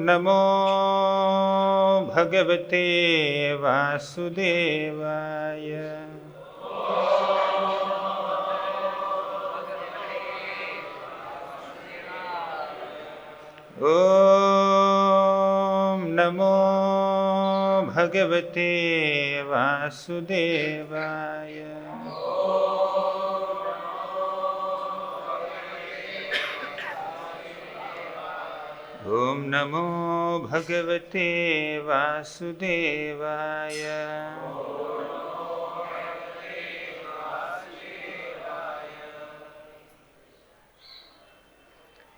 नमो भगवते वासुदेवाय। ॐ नमो भगवते वासुदेवाय। ॐ नमो भगवते वासुदेवाय।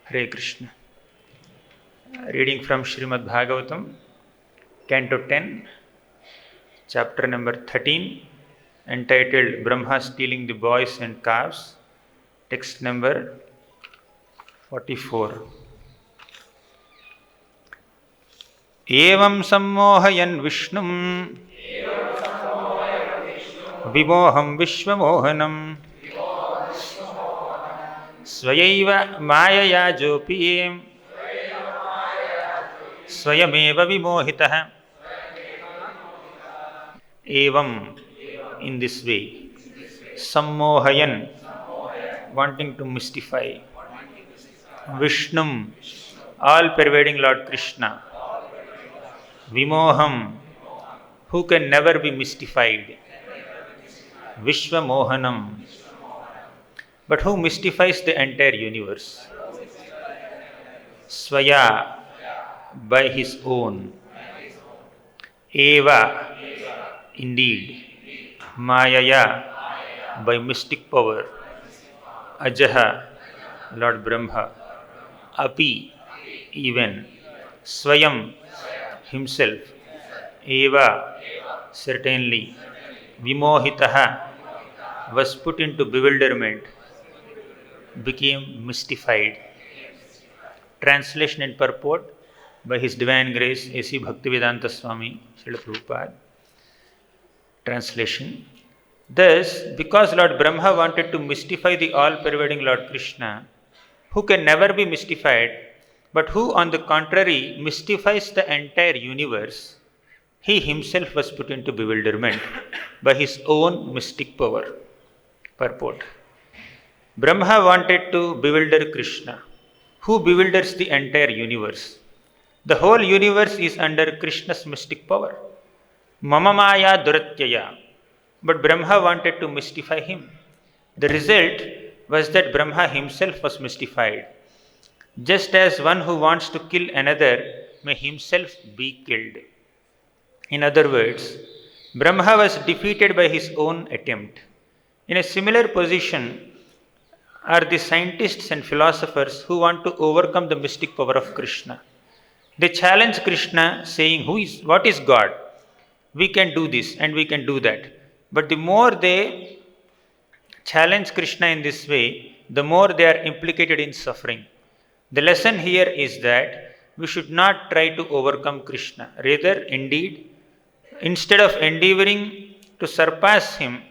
Hare Krishna. Reading from Srimad Bhagavatam, Canto 10, Chapter number 13, entitled Brahma Stealing the Boys and Calves, text number 44. Evam sammohayan Vishnum vimoham vishvamohanam swayaiva mayaya jopiyem swayameva vimohitah. Evam, in this way, sammohayan, wanting to mystify, Vishnum, all pervading Lord Krishna, vimoham, who can never be mystified, vishvamohanam, but who mystifies the entire universe, swaya, by his own, eva, indeed, mayaya, by mystic power, ajaha, Lord Brahma, api, even, swayam, himself, eva, certainly, vimohitaha, was put into bewilderment, became mystified. Translation and purport by His Divine Grace A.C. Bhaktivedanta Swami Srila Prabhupada. Translation. Thus, because Lord Brahma wanted to mystify the all-pervading Lord Krishna, who can never be mystified, but who on the contrary mystifies the entire universe, he himself was put into bewilderment by his own mystic power. Purport. Brahma wanted to bewilder Krishna, who bewilders the entire universe. The whole universe is under Krishna's mystic power. Mama Maya Duratyaya. But Brahma wanted to mystify him. The result was that Brahma himself was mystified. Just as one who wants to kill another may himself be killed. In other words, Brahma was defeated by his own attempt. In a similar position are the scientists and philosophers who want to overcome the mystic power of Krishna. They challenge Krishna saying, what is God? We can do this and we can do that. But the more they challenge Krishna in this way, the more they are implicated in suffering. The lesson here is that we should not try to overcome Krishna. Rather, instead of endeavoring to surpass him,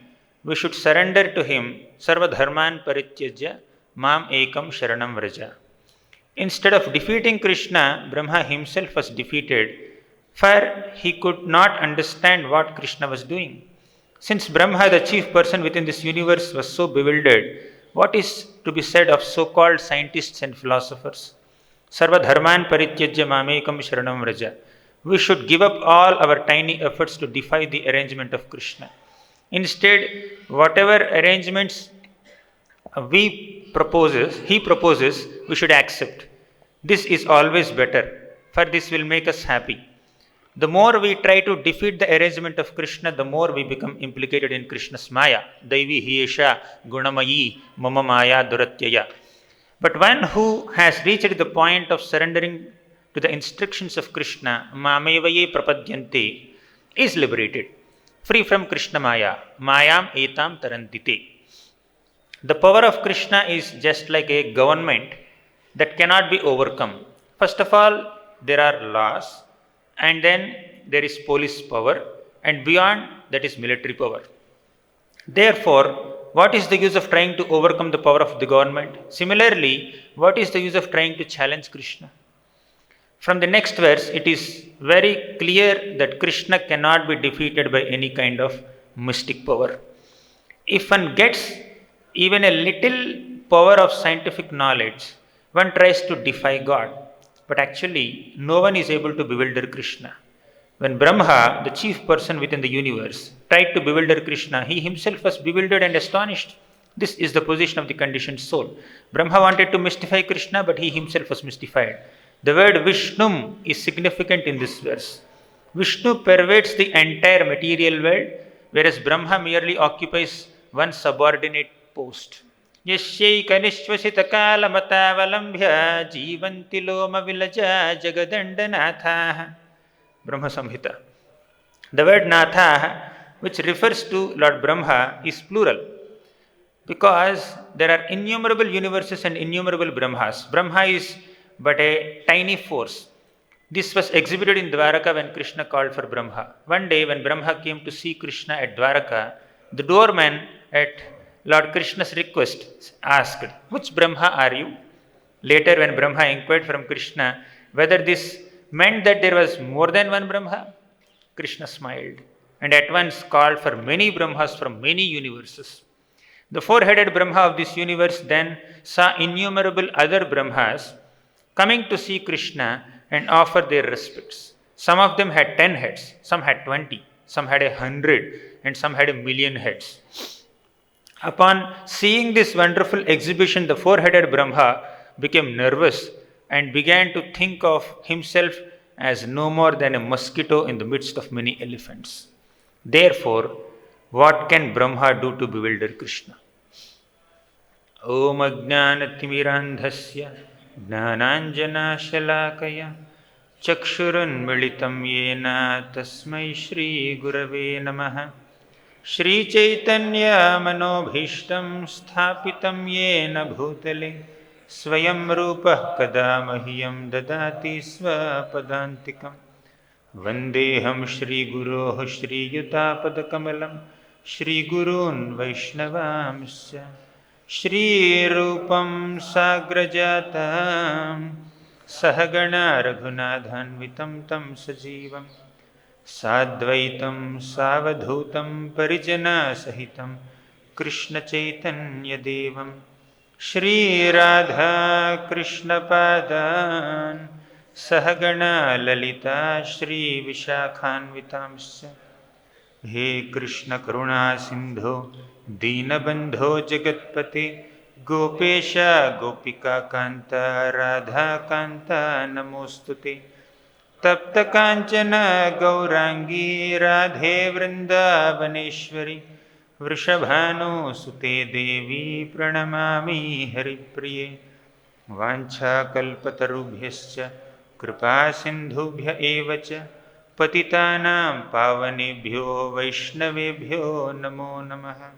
we should surrender to him, sarva dharman parityajya mam ekam sharanam vraja. Instead of defeating Krishna, Brahma himself was defeated, for he could not understand what Krishna was doing. Since Brahma, the chief person within this universe, was so bewildered, what is to be said of so-called scientists and philosophers? Sarva dharman parityajya mam ekam sharanam vraja. We should give up all our tiny efforts to defy the arrangement of Krishna. Instead, whatever arrangements he proposes, we should accept. This is always better, for this will make us happy. The more we try to defeat the arrangement of Krishna, the more we become implicated in Krishna's Maya. Daivi hiyesha gunamayi mama maya duratyaya. But one who has reached the point of surrendering to the instructions of Krishna, mamevaye prapadyante, is liberated, free from Krishna Maya, mayam etam tarantite. The power of Krishna is just like a government that cannot be overcome. First of all, there are laws, and then there is police power, and beyond that is military power. Therefore, what is the use of trying to overcome the power of the government? Similarly, what is the use of trying to challenge Krishna? From the next verse, it is very clear that Krishna cannot be defeated by any kind of mystic power. If one gets even a little power of scientific knowledge, one tries to defy God. But actually, no one is able to bewilder Krishna. When Brahma, the chief person within the universe, tried to bewilder Krishna, he himself was bewildered and astonished. This is the position of the conditioned soul. Brahma wanted to mystify Krishna, but he himself was mystified. The word Vishnum is significant in this verse. Vishnu pervades the entire material world, whereas Brahma merely occupies one subordinate post. Yasyaikaniश्वसितकालमतावलम्ब्य जीवन्ति लोमविलजा जगदण्डनाथाः. Brahma Samhita. The word Natha, which refers to Lord Brahma, is plural because there are innumerable universes and innumerable Brahmas. Brahma is but a tiny force. This was exhibited in Dwaraka when Krishna called for Brahma. One day, when Brahma came to see Krishna at Dwaraka, the doorman, at Lord Krishna's request, asked, "Which Brahma are you?" Later, when Brahma inquired from Krishna whether this meant that there was more than one Brahma, Krishna smiled and at once called for many Brahmas from many universes. The four-headed Brahma of this universe then saw innumerable other Brahmas coming to see Krishna and offer their respects. Some of them had 10 heads, some had 20, some had 100, and some had 1,000,000 heads. Upon seeing this wonderful exhibition, the four-headed Brahma became nervous and began to think of himself as no more than a mosquito in the midst of many elephants. Therefore, what can Brahma do to bewilder Krishna? Om Ajnanatimmirandhasya Jnananjanashalakaya Chakshurunmilitam Yena Tasmai Shri Gurave Namaha. Shri Chaitanya Manobhishtam Sthapitam Yena Bhutale Swayam Rupah Kada Mahyam Dadati Swapadantikam. Vandeham Shri Guroh Shri Yutapadakamalam Shri Gurun Vaishnavamsya Shri Rupam Sagrajatam Sahagana Raghunadhanvitam Tam Sajivam Sadvaitam Savadhutam Parijana Sahitam Krishna Chaitanya Devam Shri Radha Krishna Padan Sahagana Lalita Shri Vishakhanvitamsya. He Krishna Karuna Sindho Deenabandho Jagatpate Gopesha Gopika Kanta Radha Kanta Namostute. Tapta Kanchana Gaurangi Radhe Vrindavaneshwari Vrishabhanu Sute Devi Pranamami Haripriye. Vancha Kalpatarubhyascha Kripa Sindhubhya Evacha Patitanam Pavanebhyo Vaishnavebhyo Namo Namaha.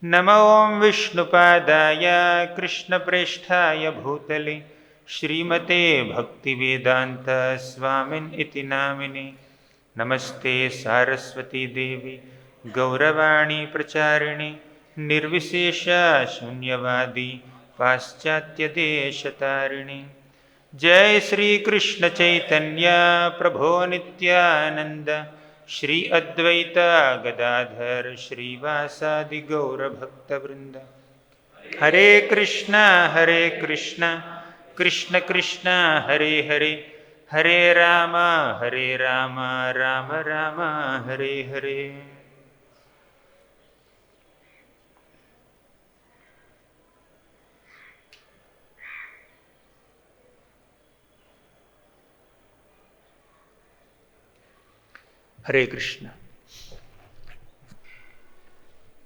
Namo Om Vishnupadaya Krishna Presthaya Bhutale Shrimate Bhaktivedanta Swamin Iti Namine. Namaste Saraswati Devi Gauravani Pracharini Nirvisesha Shunyavadi Paschatya Deshatarini. Jai Shri Krishna Chaitanya Prabho Nityananda Shri Advaita Gadadhar Shri Vasadi Gaura Bhakta Vrinda. Hare Krishna Krishna Krishna Hare Hare Hare Rama Rama Rama Hare Hare. Hare Krishna.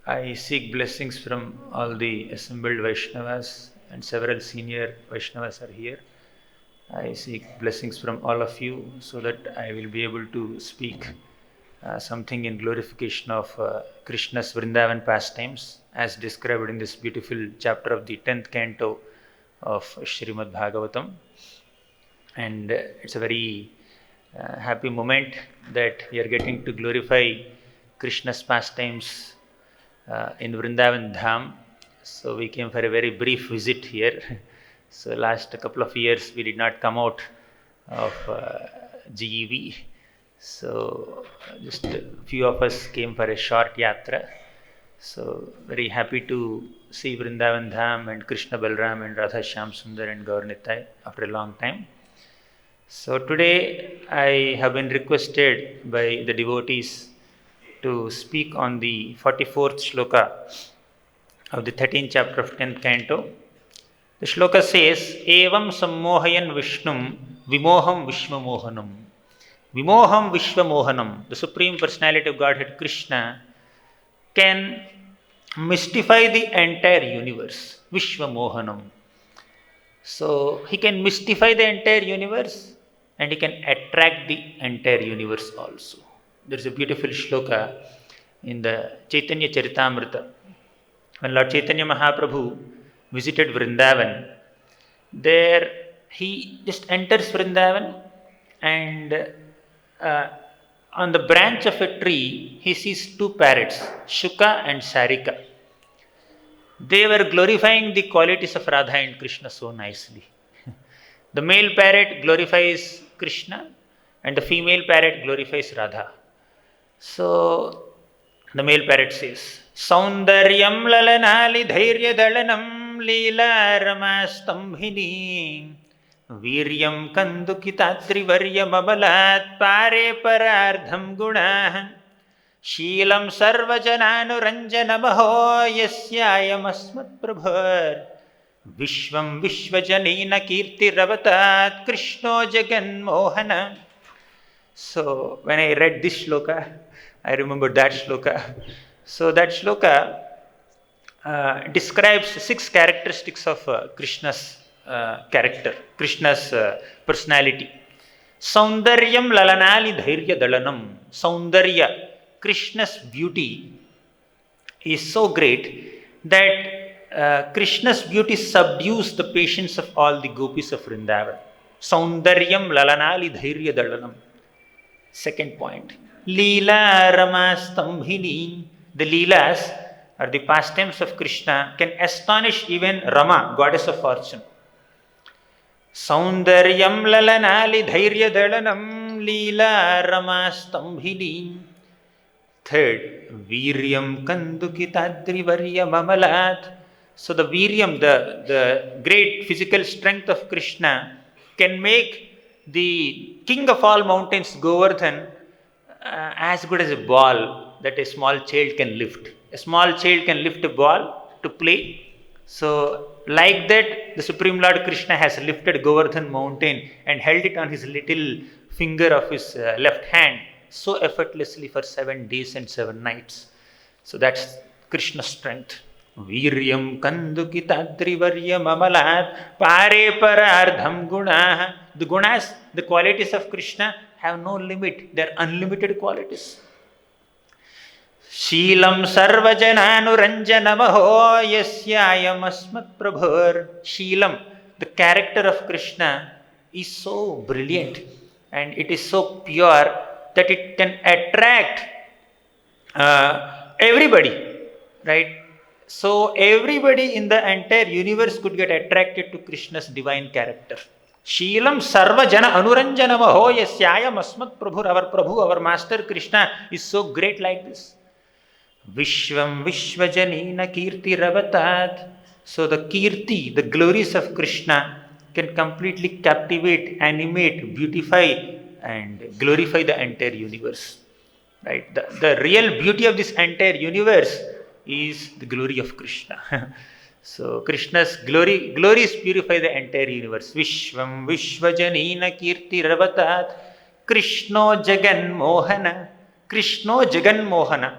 I seek blessings from all the assembled Vaishnavas, and several senior Vaishnavas are here. I seek blessings from all of you so that I will be able to speak something in glorification of Krishna's Vrindavan pastimes as described in this beautiful chapter of the 10th canto of Srimad Bhagavatam. And it's a very happy moment that we are getting to glorify Krishna's pastimes in Vrindavan Dham. So we came for a very brief visit here. So last couple of years we did not come out of GEV. So just a few of us came for a short yatra. So very happy to see Vrindavan Dham and Krishna Balram and Radha Shyam Sundar and Gaur Nitai after a long time. So today I have been requested by the devotees to speak on the 44th shloka of the 13th chapter of 10th canto. The shloka says, Evam sammohayan Vishnum vimoham vishvamohanam. Vimoham vishvamohanam. The Supreme Personality of Godhead Krishna can mystify the entire universe. Vishvamohanam. So he can mystify the entire universe and he can attract the entire universe also. There is a beautiful shloka in the Chaitanya Charitamrita. When Lord Chaitanya Mahaprabhu visited Vrindavan, there he just enters Vrindavan and on the branch of a tree he sees two parrots, Shuka and Sarika. They were glorifying the qualities of Radha and Krishna so nicely. The male parrot glorifies Krishna and the female parrot glorifies Radha. So the male parrot says, Saundaryam lalanali dhairya dalanam leela ramastambhini Viryam kandukitatri varyam amalat pare parardham gunah Sheelam sarvajananuranjanamaho yasyayam asmat prabhar Vishvam vishvajanina kirtiravatat Krishno jagan mohana. So when I read this shloka, I remember that shloka. So that shloka describes 6 characteristics of Krishna's character, Krishna's personality. Saundaryam lalanali dhairya dalanam. Saundarya, Krishna's beauty is so great that Krishna's beauty subdues the patience of all the gopis of Vrindavan. Saundaryam lalanali dhairya dalanam. Second point, Leela Ramastambhini. The Leelas or the pastimes of Krishna can astonish even Rama, goddess of fortune. Saundaryam lalanali dhairya dalanam Leela Ramastambhini. Third, Viryam Kandukitadri Varyam Amalat. So the Viryam, the great physical strength of Krishna can make the king of all mountains, Govardhan, as good as a ball that a small child can lift. A small child can lift a ball to play. So, like that, the Supreme Lord Krishna has lifted Govardhan mountain and held it on his little finger of his left hand so effortlessly for 7 days and 7 nights. So, that's Krishna's strength. Viryam kandukitadri varyam amalat pare parardham gunah. The gunas, the qualities of Krishna have no limit. They are unlimited qualities. Sheelam sarvajananuranjanamaho yasyayam asmat prabhar. Sheelam, the character of Krishna is so brilliant and it is so pure that it can attract everybody, right? So everybody in the entire universe could get attracted to Krishna's divine character. Sheelam sarva jana anuranjanamaho yasyayam asmat prabhur. Our Prabhu, our Master Krishna is so great like this. Vishvam vishvajanina kirti ravatat. So the kirti, the glories of Krishna can completely captivate, animate, beautify and glorify the entire universe. Right? The real beauty of this entire universe is the glory of Krishna. So Krishna's glories purify the entire universe. Vishvam vishvajanina kirti ravatat Krishno jagan mohana. Krishno jagan mohana.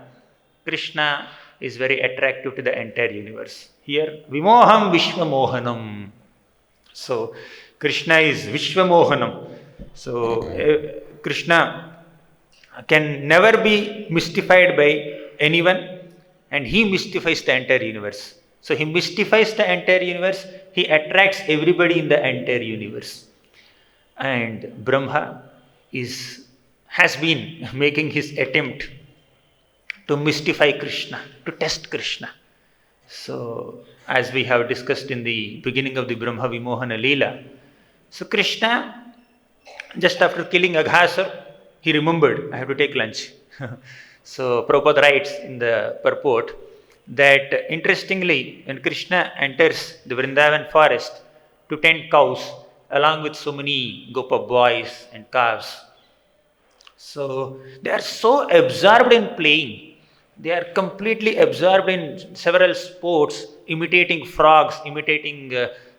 Krishna is very attractive to the entire universe. Here, vimoham vishvamohanam. So Krishna is vishvamohanam. So Krishna can never be mystified by anyone and he mystifies the entire universe. So he mystifies the entire universe, he attracts everybody in the entire universe. And Brahma has been making his attempt to mystify Krishna, to test Krishna. So as we have discussed in the beginning of the Brahma Vimohana Leela, so Krishna Just after killing Aghasur, he remembered, I have to take lunch. So Prabhupada writes in the purport that interestingly, when Krishna enters the Vrindavan forest to tend cows along with so many Gopa boys and calves, so they are so absorbed in playing. They are completely absorbed in several sports, imitating frogs, imitating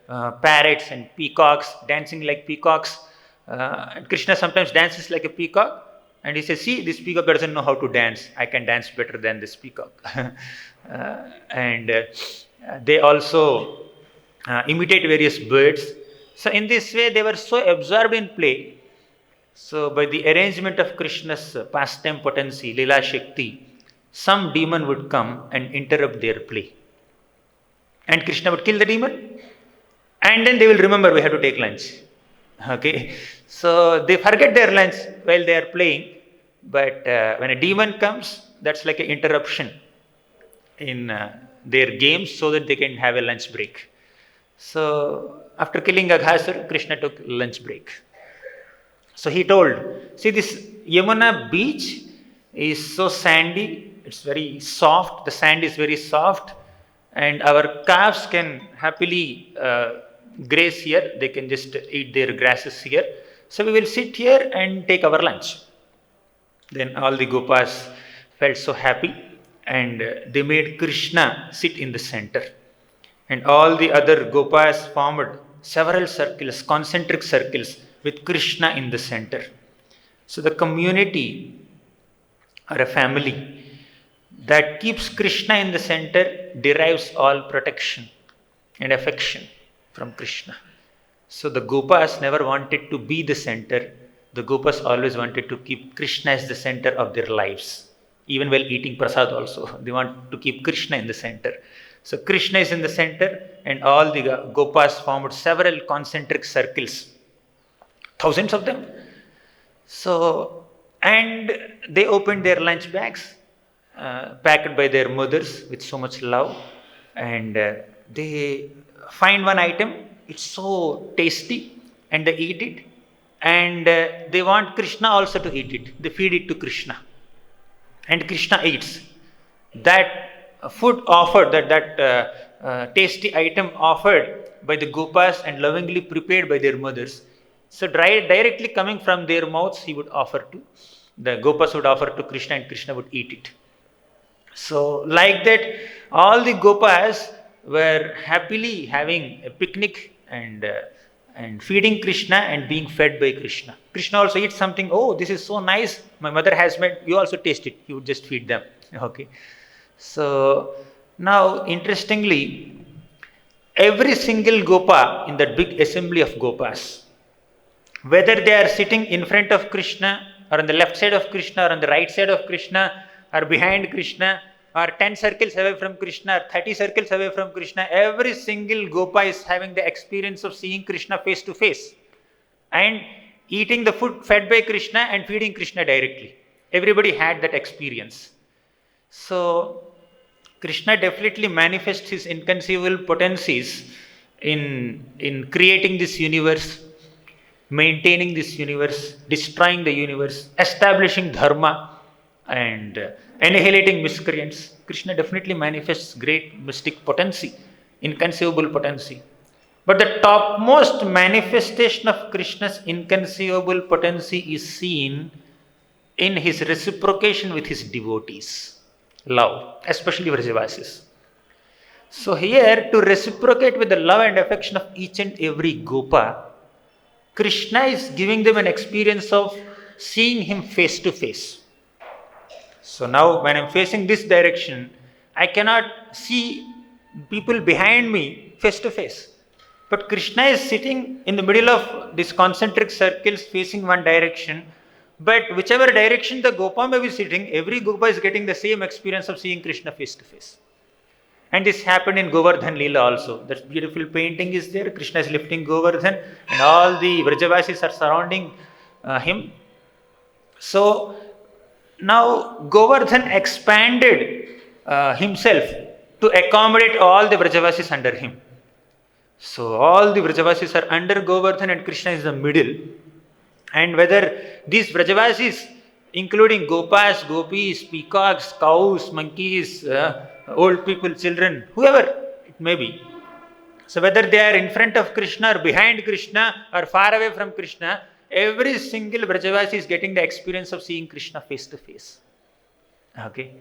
parrots and peacocks, dancing like peacocks. And Krishna sometimes dances like a peacock, and he says, "See, this peacock doesn't know how to dance. I can dance better than this peacock." And they also imitate various birds. So, in this way, they were so absorbed in play. So, by the arrangement of Krishna's pastime potency, Lila Shakti, some demon would come and interrupt their play. And Krishna would kill the demon, and then they will remember we have to take lunch. Okay, so they forget their lunch while they are playing, but when a demon comes, that's like an interruption in their games so that they can have a lunch break. So, after killing Aghasur, Krishna took lunch break. So he told, see, this Yamuna beach is so sandy, it's very soft, the sand is very soft, and our calves can happily graze here, they can just eat their grasses here. So we will sit here and take our lunch. Then all the Gopas felt so happy, and they made Krishna sit in the center. And all the other Gopas formed several circles, concentric circles, with Krishna in the center. So the community or a family that keeps Krishna in the center derives all protection and affection from Krishna. So the Gopas never wanted to be the center. The Gopas always wanted to keep Krishna as the center of their lives. Even while eating prasad also, they want to keep Krishna in the center. So Krishna is in the center, and all the Gopas formed several concentric circles, thousands of them. So, and they opened their lunch bags, packed by their mothers with so much love, and they find one item, it's so tasty, and they eat it, and they want Krishna also to eat it. They feed it to Krishna, and Krishna eats. That food offered, that tasty item offered by the Gopas and lovingly prepared by their mothers, so directly coming from their mouths, he would offer to, the Gopas would offer to Krishna, and Krishna would eat it. So like that, all the Gopas were happily having a picnic and feeding Krishna and being fed by Krishna. Krishna also eats something, oh, this is so nice, my mother has made, you also taste it, you would just feed them. Okay. So now interestingly, every single Gopa in that big assembly of Gopas, whether they are sitting in front of Krishna or on the left side of Krishna or on the right side of Krishna or behind Krishna or 10 circles away from Krishna or 30 circles away from Krishna, every single Gopa is having the experience of seeing Krishna face to face and eating the food fed by Krishna and feeding Krishna directly. Everybody had that experience. So Krishna definitely manifests his inconceivable potencies in creating this universe, maintaining this universe, destroying the universe, establishing dharma, and annihilating miscreants. Krishna definitely manifests great mystic potency, inconceivable potency. But the topmost manifestation of Krishna's inconceivable potency is seen in his reciprocation with his devotees, love, especially Vrajavasis. So here, to reciprocate with the love and affection of each and every Gopa, Krishna is giving them an experience of seeing him face to face. So now when I am facing this direction, I cannot see people behind me face to face. But Krishna is sitting in the middle of these concentric circles facing one direction. But whichever direction the Gopa may be sitting, every Gopa is getting the same experience of seeing Krishna face to face. And this happened in Govardhan Leela also. That beautiful painting is there. Krishna is lifting Govardhan and all the Vrajavasis are surrounding him. So now Govardhan expanded himself to accommodate all the Vrajavasis under him. So all the Vrajavasis are under Govardhan and Krishna is the middle. And whether these Vrajavasis, including Gopas, Gopis, peacocks, cows, monkeys, old people, children, whoever it may be. So whether they are in front of Krishna or behind Krishna or far away from Krishna, every single Vrajavasi is getting the experience of seeing Krishna face to face. Okay,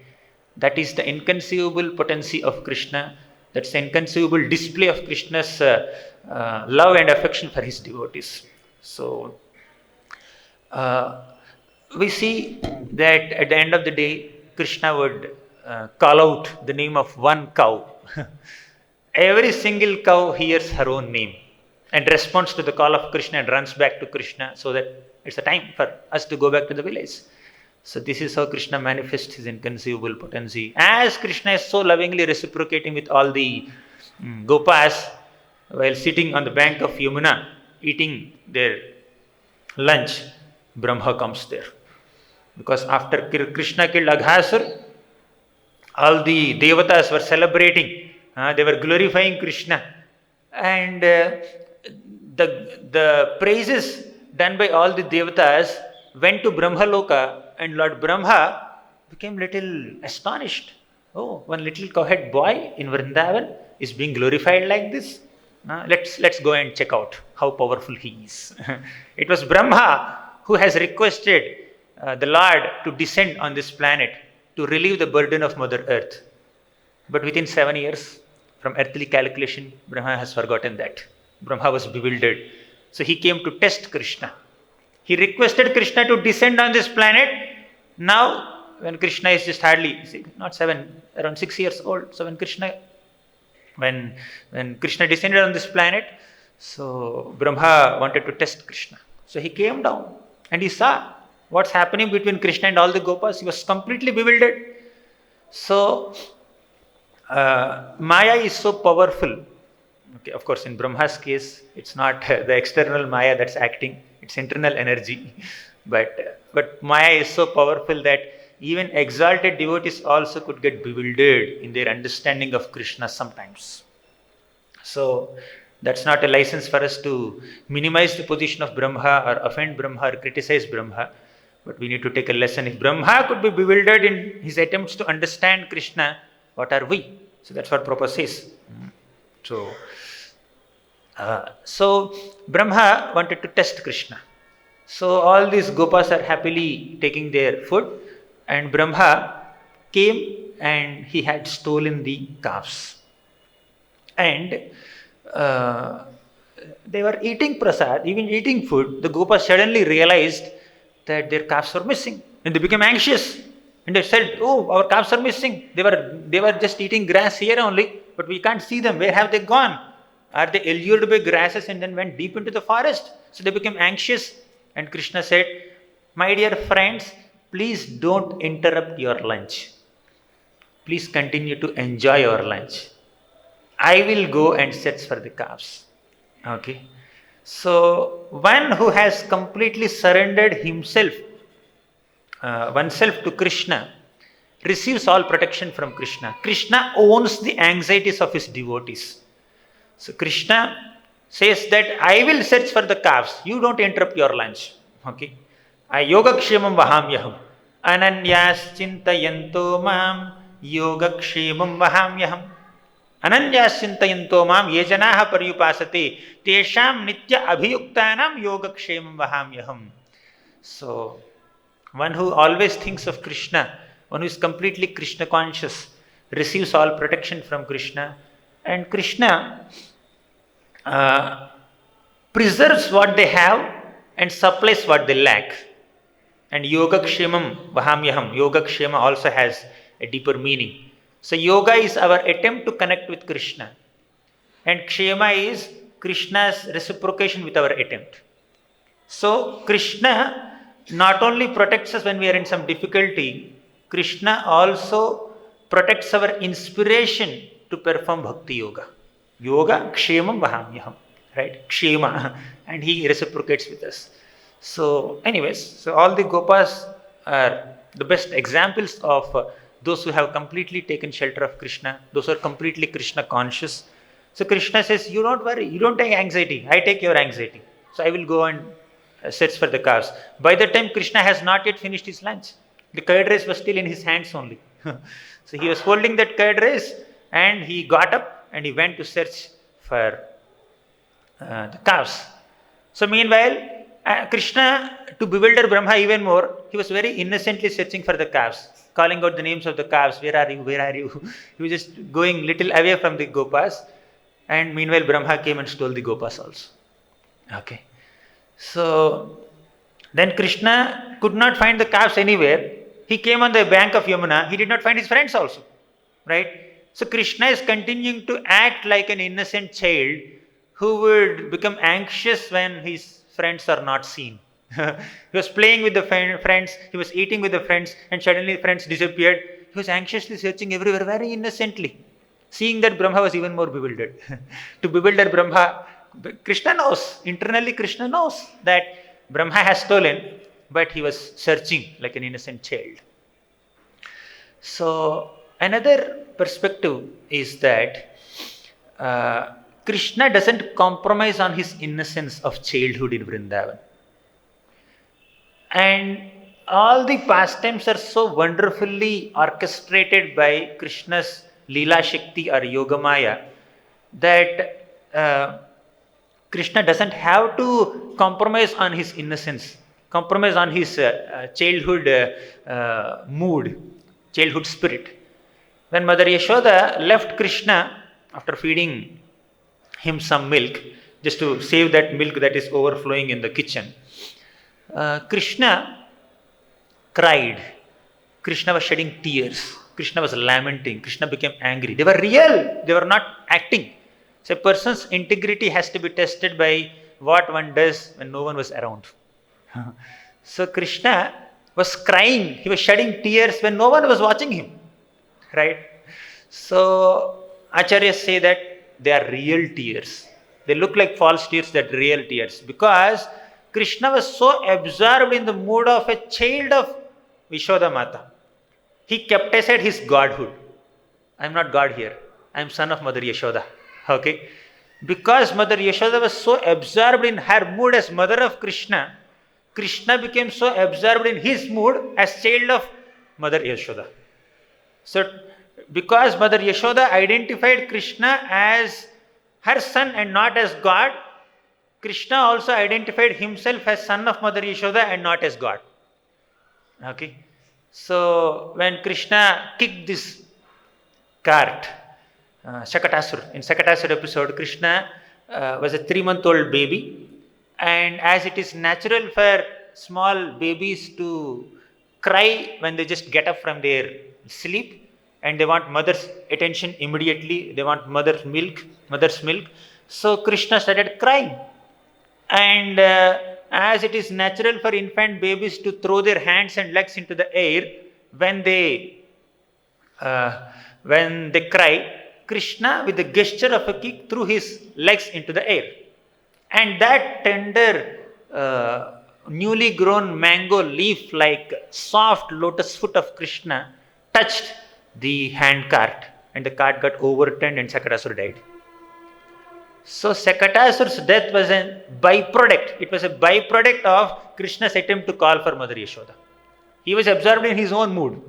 that is the inconceivable potency of Krishna. That's the inconceivable display of Krishna's love and affection for his devotees. So we see that at the end of the day, Krishna would call out the name of one cow. Every single cow hears her own name and responds to the call of Krishna and runs back to Krishna, so that it's a time for us to go back to the village. So this is how Krishna manifests his inconceivable potency. As Krishna is so lovingly reciprocating with all the Gopas while sitting on the bank of Yamuna eating their lunch, Brahma comes there. Because after Krishna killed Aghasur, all the Devatas were celebrating. They were glorifying Krishna. And the praises done by all the Devatas went to Brahmaloka, and Lord Brahma became little astonished. Oh, one little cowhead boy in Vrindavan is being glorified like this. Let's go and check out how powerful he is. It was Brahma who has requested the Lord to descend on this planet to relieve the burden of Mother Earth. But within 7 years, from earthly calculation, Brahma has forgotten that. Brahma was bewildered. So he came to test Krishna. He requested Krishna to descend on this planet. Now, when Krishna is just hardly, not 7, around 6 years old. So when Krishna descended on this planet, so Brahma wanted to test Krishna. So he came down and he saw what's happening between Krishna and all the Gopas. He was completely bewildered. So Maya is so powerful. Okay, of course, in Brahma's case, it's not the external Maya that's acting, it's internal energy. But Maya is so powerful that even exalted devotees also could get bewildered in their understanding of Krishna sometimes. So that's not a license for us to minimize the position of Brahma or offend Brahma or criticize Brahma. But we need to take a lesson. If Brahma could be bewildered in his attempts to understand Krishna, what are we? So that's what Prabhupada says. So Brahma wanted to test Krishna. So all these Gopas are happily taking their food, and Brahma came and he had stolen the calves. And they were eating prasad, even eating food. The Gopas suddenly realized that their calves were missing, and they became anxious. And they said, "Oh, our calves are missing. They were just eating grass here only, but we can't see them. Where have they gone? Are they allured by grasses and then went deep into the forest?" So they became anxious. And Krishna said, "My dear friends, please don't interrupt your lunch. Please continue to enjoy your lunch. I will go and search for the calves." Okay. So one who has completely surrendered himself, oneself to Krishna, receives all protection from Krishna. Krishna owns the anxieties of his devotees. So Krishna says that I will search for the calves. You don't interrupt your lunch. Okay. Yogakshemam vahamyaham. Ananyas chintayanto mam yogakshemam vahamyaham. Ananyas chintayanto mam ye janaha paryupasate tesham nitya abhiyuktanam yogakshemam vahamyaham. So one who always thinks of Krishna, one who is completely Krishna conscious, receives all protection from Krishna, and Krishna preserves what they have and supplies what they lack. And Yogakshemam Vahamyaham, Yogakshema also has a deeper meaning. So yoga is our attempt to connect with Krishna, and Kshema is Krishna's reciprocation with our attempt. So Krishna not only protects us when we are in some difficulty, Krishna also protects our inspiration to perform bhakti yoga. Yoga kshemam vahamyaham, right? Kshema, and he reciprocates with us. So anyways, so all the Gopas are the best examples of those who have completely taken shelter of Krishna, those who are completely Krishna conscious. So Krishna says, you don't worry, you don't take anxiety, I take your anxiety. So I will go and search for the calves. By the time Krishna has not yet finished his lunch, the curd rice was still in his hands only. So he was holding that curd rice and he got up and he went to search for the calves. So meanwhile, Krishna, to bewilder Brahma even more, he was very innocently searching for the calves, calling out the names of the calves. Where are you? Where are you? He was just going little away from the gopas. And meanwhile, Brahma came and stole the gopas also. Okay. So then Krishna could not find the calves anywhere. He came on the bank of Yamuna. He did not find his friends also. Right? So Krishna is continuing to act like an innocent child who would become anxious when his friends are not seen. He was playing with the friends, he was eating with the friends, and suddenly friends disappeared. He was anxiously searching everywhere very innocently. Seeing that, Brahma was even more bewildered. To bewilder Brahma, Krishna knows, internally Krishna knows that Brahma has stolen, but he was searching like an innocent child. So another perspective is that Krishna doesn't compromise on his innocence of childhood in Vrindavan. And all the pastimes are so wonderfully orchestrated by Krishna's Leela Shakti or Yogamaya that Krishna doesn't have to compromise on his innocence, compromise on his childhood mood, childhood spirit. When Mother Yashoda left Krishna after feeding him some milk, just to save that milk that is overflowing in the kitchen, Krishna cried. Krishna was shedding tears. Krishna was lamenting. Krishna became angry. They were real. They were not acting. So a person's integrity has to be tested by what one does when no one was around. So Krishna was crying. He was shedding tears when no one was watching him. Right? So Acharyas say that they are real tears. They look like false tears, that real tears. Because Krishna was so absorbed in the mood of a child of Yashoda Mata. He kept aside his godhood. I am not God here. I am son of Mother Yashoda. Okay? Because Mother Yashoda was so absorbed in her mood as mother of Krishna, Krishna became so absorbed in his mood as child of Mother Yashoda. So, because Mother Yashoda identified Krishna as her son and not as God, Krishna also identified himself as son of Mother Yashoda and not as God. Okay? So, when Krishna kicked this cart, Shakatasura, in Shakatasura episode, Krishna was a 3-month-old baby, and as it is natural for small babies to cry when they just get up from their sleep, and they want mother's attention immediately, they want mother's milk. So Krishna started crying. And as it is natural for infant babies to throw their hands and legs into the air when they cry, Krishna, with the gesture of a kick, threw his legs into the air. And that tender, newly grown mango leaf like soft lotus foot of Krishna touched the hand cart, and the cart got overturned and Shakatasura died. So Shakatasura's death was a byproduct. It was a byproduct of Krishna's attempt to call for Mother Yashoda. He was absorbed in his own mood.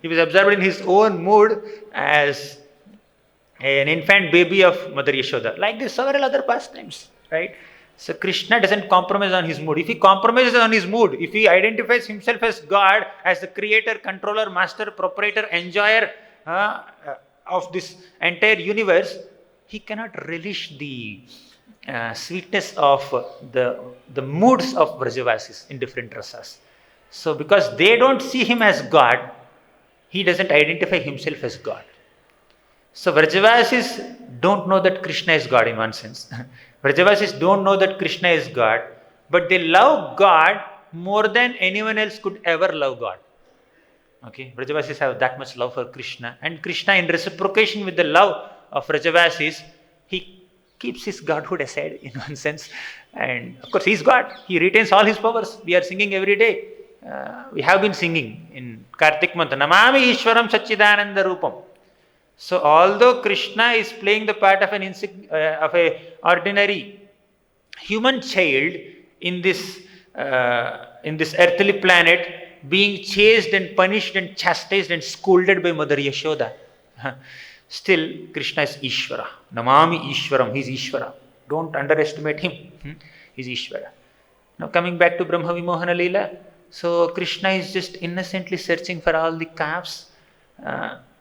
He was absorbed in his own mood as an infant baby of Mother Yashoda. Like this, several other pastimes, right? So Krishna doesn't compromise on his mood. If he compromises on his mood, if he identifies himself as God, as the creator, controller, master, proprietor, enjoyer of this entire universe, he cannot relish the sweetness of the moods of Vrajavasis in different rasas. So because they don't see him as God, he doesn't identify himself as God. So Vrajavasis don't know that Krishna is God in one sense. Vrajavasis don't know that Krishna is God, but they love God more than anyone else could ever love God. Okay, Vrajavasis have that much love for Krishna, and Krishna, in reciprocation with the love of Vrajavasis, he keeps his godhood aside in one sense, and of course he is God. He retains all his powers. We are singing every day. We have been singing in Kartik month, Namami Ishwaram Satchidananda Rupam. So although Krishna is playing the part of an ordinary human child, in this earthly planet, being chased and punished and chastised and scolded by Mother Yashoda. Still, Krishna is Ishvara. Namami Ishwaram. He is Ishvara. Don't underestimate him. He is Ishvara. Now coming back to Brahma Vimohana Leela. So Krishna is just innocently searching for all the calves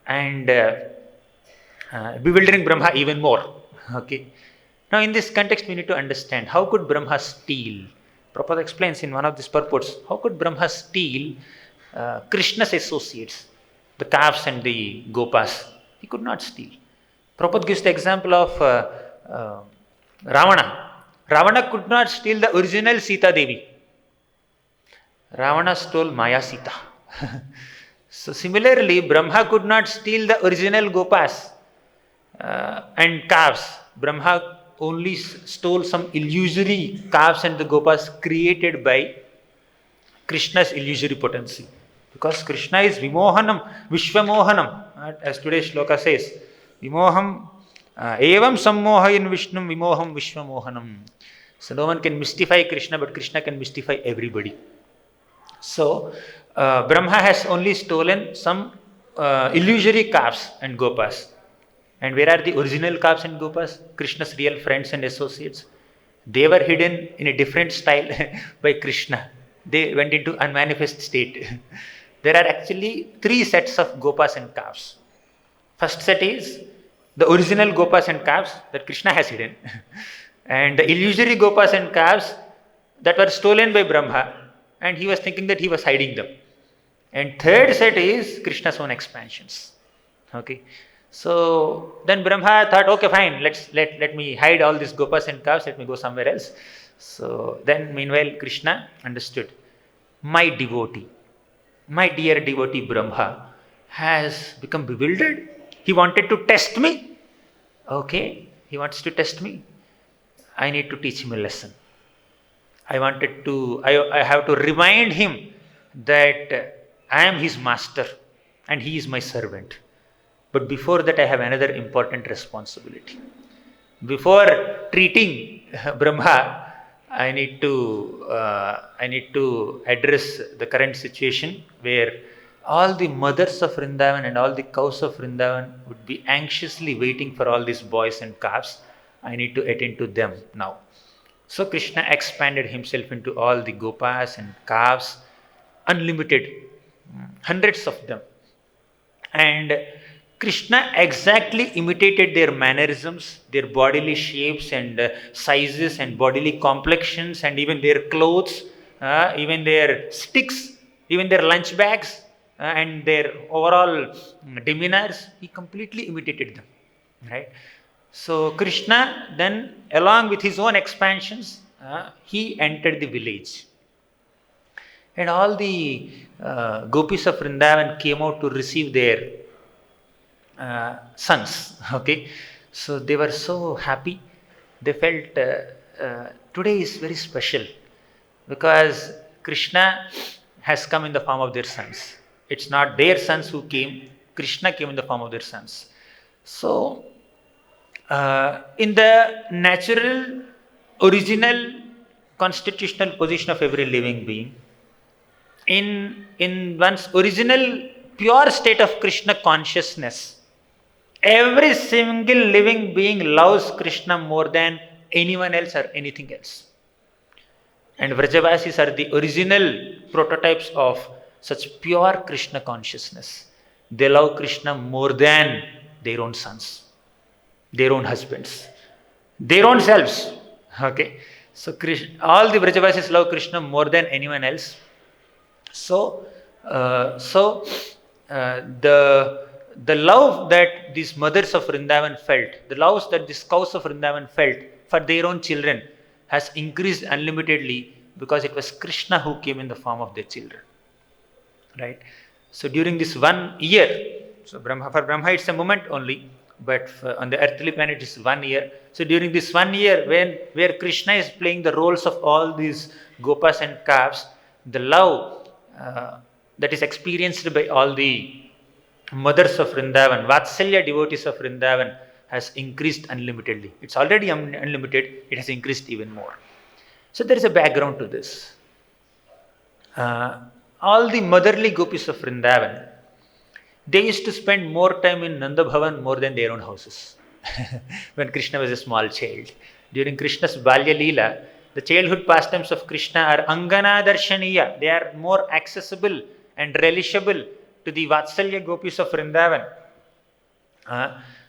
and bewildering Brahma even more. Okay. Now in this context we need to understand, how could Brahma steal? Prabhupada explains in one of these purports, how could Brahma steal Krishna's associates, the calves and the gopas? He could not steal. Prabhupada gives the example of Ravana. Ravana could not steal the original Sita Devi. Ravana stole Maya Sita. So similarly, Brahma could not steal the original gopas and calves. Brahma only stole some illusory calves and the gopas created by Krishna's illusory potency. Because Krishna is Vimohanam, Vishwamohanam, as today's shloka says. Vimoham, evam sammohayan Vishnum, Vimoham Vishwamohanam. So no one can mystify Krishna, but Krishna can mystify everybody. So Brahma has only stolen some illusory calves and gopas. And where are the original calves and gopas? Krishna's real friends and associates. They were hidden in a different style by Krishna. They went into unmanifest state. There are actually 3 sets of gopas and calves. First set is the original gopas and calves that Krishna has hidden. And the illusory gopas and calves that were stolen by Brahma, and he was thinking that he was hiding them. And third set is Krishna's own expansions. Okay. So then Brahma thought, okay, fine, let me hide all these gopas and calves, let me go somewhere else. So then meanwhile Krishna understood, my devotee, my dear devotee Brahma has become bewildered. He wanted to test me. Okay, he wants to test me. I need to teach him a lesson. I have to remind him that I am his master and he is my servant. But before that, I have another important responsibility. Before treating Brahma, I need to address the current situation where all the mothers of Vrindavan and all the cows of Vrindavan would be anxiously waiting for all these boys and calves. I need to attend to them now. So Krishna expanded himself into all the gopas and calves, unlimited, hundreds of them. And Krishna exactly imitated their mannerisms, their bodily shapes and sizes and bodily complexions and even their clothes, even their sticks, even their lunch bags and their overall demeanors. He completely imitated them, right? So Krishna then, along with his own expansions, he entered the village. And all the gopis of Vrindavan came out to receive their sons. Okay, so they were so happy. They felt today is very special because Krishna has come in the form of their sons. It's not their sons who came, Krishna came in the form of their sons. So in the natural, original, constitutional position of every living being, in one's original pure state of Krishna consciousness, every single living being loves Krishna more than anyone else or anything else. And Vrajavasis are the original prototypes of such pure Krishna consciousness. They love Krishna more than their own sons, their own husbands, their own selves. Okay, so all the Vrajavasis love Krishna more than anyone else. So, the love that these mothers of Vrindavan felt, the love that these cows of Vrindavan felt for their own children has increased unlimitedly because it was Krishna who came in the form of their children. Right? So during this 1 year, so for Brahma it's a moment only, but on the earthly planet it's 1 year. So during this 1 year where Krishna is playing the roles of all these gopas and calves, the love that is experienced by all the mothers of Vrindavan, Vatsalya devotees of Vrindavan has increased unlimitedly. It's already unlimited, it has increased even more. So there is a background to this. All the motherly gopis of Vrindavan, they used to spend more time in Nanda Bhavan more than their own houses. When Krishna was a small child. During Krishna's Balya Leela, the childhood pastimes of Krishna are Angana Darshaniya. They are more accessible and relishable to the Vatsalya gopis of Vrindavan.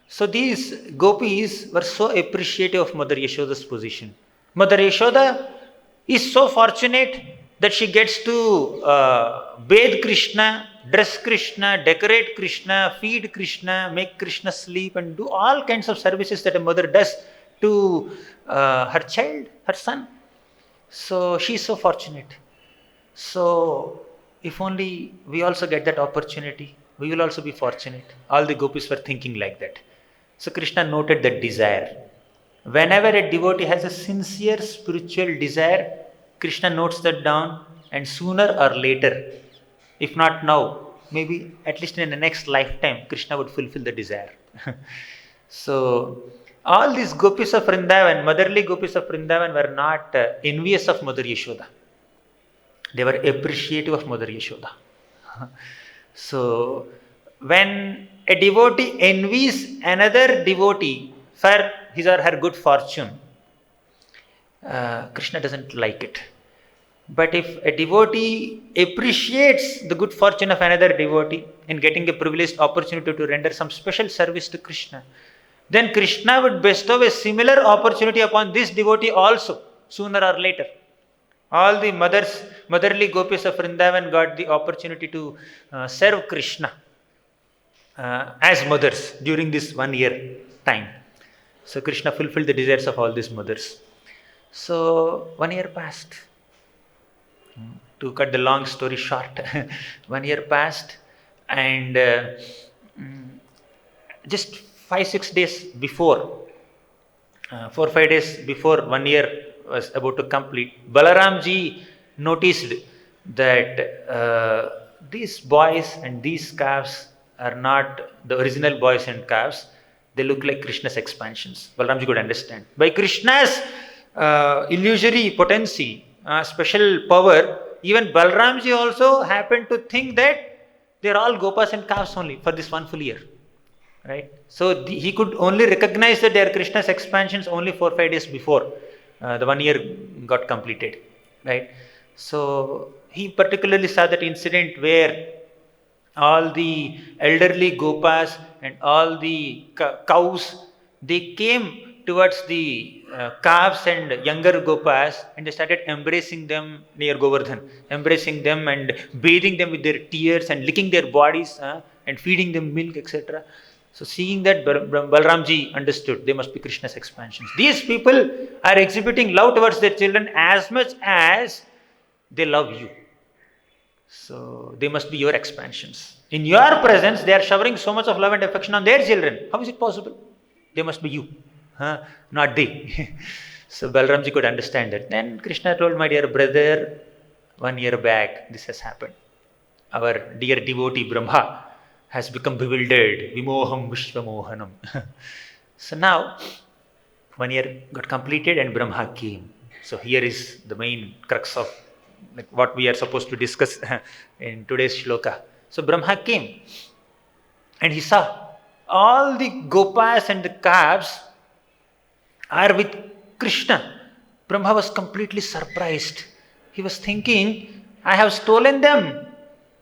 So these gopis were so appreciative of Mother Yashoda's position. Mother Yashoda is so fortunate that she gets to bathe Krishna, dress Krishna, decorate Krishna, feed Krishna, make Krishna sleep, and do all kinds of services that a mother does to her child, her son. So she is so fortunate. So if only we also get that opportunity, we will also be fortunate. All the gopis were thinking like that. So Krishna noted that desire. Whenever a devotee has a sincere spiritual desire, Krishna notes that down, and sooner or later, if not now, maybe at least in the next lifetime, Krishna would fulfill the desire. So all these gopis of Vrindavan, motherly gopis of Vrindavan, were not envious of Mother Yashoda. They were appreciative of Mother Yashoda. So when a devotee envies another devotee for his or her good fortune, Krishna doesn't like it. But if a devotee appreciates the good fortune of another devotee in getting a privileged opportunity to render some special service to Krishna, then Krishna would bestow a similar opportunity upon this devotee also, sooner or later. All the motherly gopis of Vrindavan got the opportunity to serve Krishna as mothers during this 1 year time. So Krishna fulfilled the desires of all these mothers. So 1 year passed. To cut the long story short, 1 year passed, and just 5-6 days before, 4-5 days before 1 year was about to complete, Balaramji noticed that these boys and these calves are not the original boys and calves. They look like Krishna's expansions. Balaramji could understand. By Krishna's illusory potency, special power, even Balramji also happened to think that they are all gopas and calves only for this 1 full year. Right? So he could only recognize that they are Krishna's expansions only 4-5 days before the 1 year got completed. Right? So he particularly saw that incident where all the elderly gopas and all the cows, they came towards the calves and younger gopas, and they started embracing them near Govardhan, embracing them and bathing them with their tears and licking their bodies and feeding them milk, etc. So seeing that, Balramji understood they must be Krishna's expansions. These people are exhibiting love towards their children as much as they love you. So they must be your expansions. In your presence, they are showering so much of love and affection on their children. How is it possible? They must be you, not they. So Balramji could understand that. Then Krishna told, my dear brother, 1 year back this has happened. Our dear devotee Brahma has become bewildered. Vimoham Vishwamohanam. So now 1 year got completed and Brahma came. So here is the main crux of what we are supposed to discuss in today's shloka. So Brahma came and he saw all the gopas and the calves are with Krishna. Brahma was completely surprised. He was thinking, I have stolen them,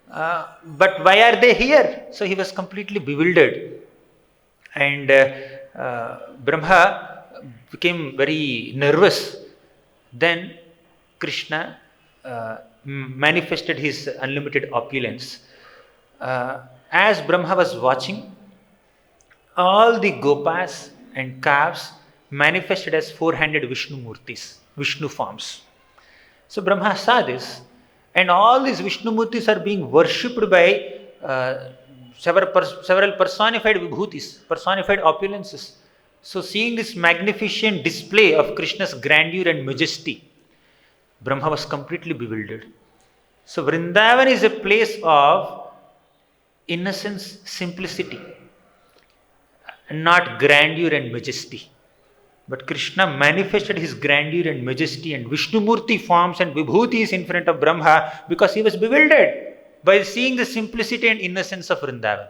but why are they here? So he was completely bewildered. And Brahma became very nervous. Then Krishna manifested his unlimited opulence. As Brahma was watching, all the gopas and calves manifested as 400 Vishnu Murtis, Vishnu forms. So Brahma saw this, and all these Vishnu Murtis are being worshipped by several personified vibhutis, personified opulences. So seeing this magnificent display of Krishna's grandeur and majesty, Brahma was completely bewildered. So Vrindavan is a place of innocence, simplicity, not grandeur and majesty. But Krishna manifested his grandeur and majesty and Vishnumurti forms and vibhutis in front of Brahma because he was bewildered by seeing the simplicity and innocence of Vrindavan.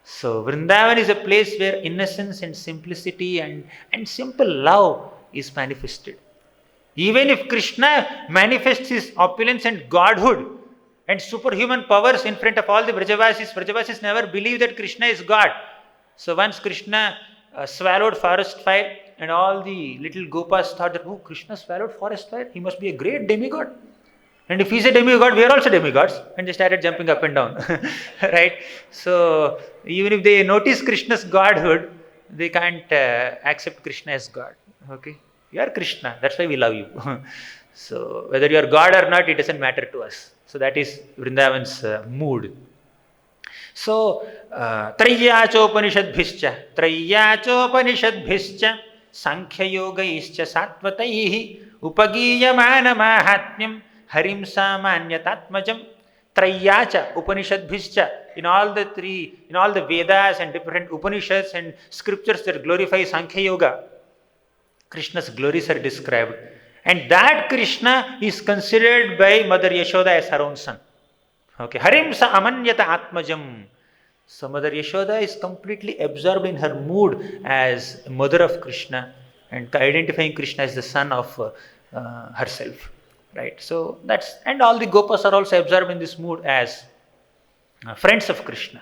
So Vrindavan is a place where innocence and simplicity and simple love is manifested. Even if Krishna manifests his opulence and godhood and superhuman powers in front of all the Vrajavasis never believe that Krishna is God. So once Krishna swallowed forest fire and all the little gopas thought that, oh, Krishna swallowed forest fire, he must be a great demigod. And if he's a demigod, we are also demigods. And they started jumping up and down. Right? So even if they notice Krishna's godhood, they can't accept Krishna as God. Okay? You are Krishna, that's why we love you. So whether you are God or not, it doesn't matter to us. So that is Vrindavan's mood. So Trayyachopanishadbhischa Sankhya Yogaischa Satvataihi Upagiyamana Mahatmyam Harim Samanyatatmajam Trayyacha Upanishadbhischa, in all the Vedas and different Upanishads and scriptures that glorify Sankhya Yoga, Krishna's glories are described. And that Krishna is considered by Mother Yashoda as her own son. Okay. Harim sa amanyata atmajam. So Mother Yashoda is completely absorbed in her mood as mother of Krishna and identifying Krishna as the son of herself. Right. So and all the gopas are also absorbed in this mood as friends of Krishna.